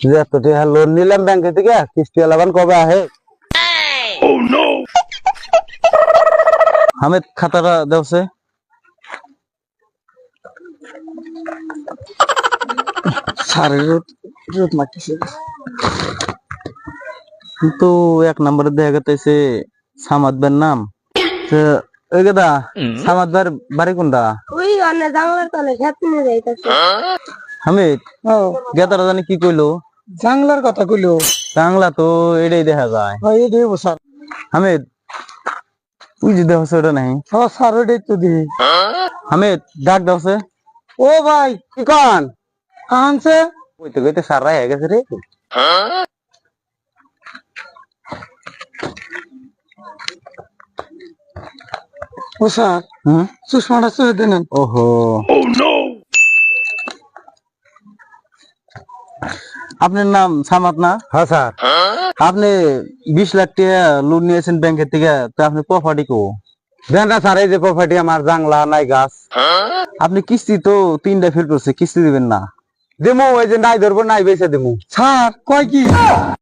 যে এত টাকা লোন নিলাম ব্যাংকে থেকে, কিস্তি আলাবান কবে আহে? হামিদ খাতাটা দেওছে। স্যারের রোদ মারতেছে। কিন্তু এক নম্বরে দেখা গেছে সামাদ ভাইয়ের নাম। তো ওই গেদা সামাদ ভাইয়ের বাড়ি কোনটা? ওই অন্য জানলার তলে খেত নিয়ে যাইতেছে। হামিদ ও গেদারা জানি কি কইলো? জাংলার কথা কইলো। বাংলা তো এটাই দেখা যায়। ভাই এটাই স্যার। হামিদ তুই যে দেওছে ওটা নাই। ও স্যার ওটাই তো দি। হামিদ ডাক দেওছে। ও ভাই কি কন? আনছে। কইতে কইতে সারা হয়ে গেছে রে। ও স্যার চশমাটা চুয়ে দেন। ওহো আপনার নাম সামাদ না? হ্যাঁ স্যার। আপনি 20 লাখ টাকা লোন নিয়েছেন ব্যাংকের থেকে, তো আপনি প্রপার্টি কো? দেন না স্যার, এই যে প্রপার্টি আমার, জাংলা নাই গাছ। আপনি কিস্তি তো 3টা ফেল করছে, কিস্তি দিবেন না? দিমু, ওই যে নাই ধরবো নাই বেচে দিমু। স্যার কয় কি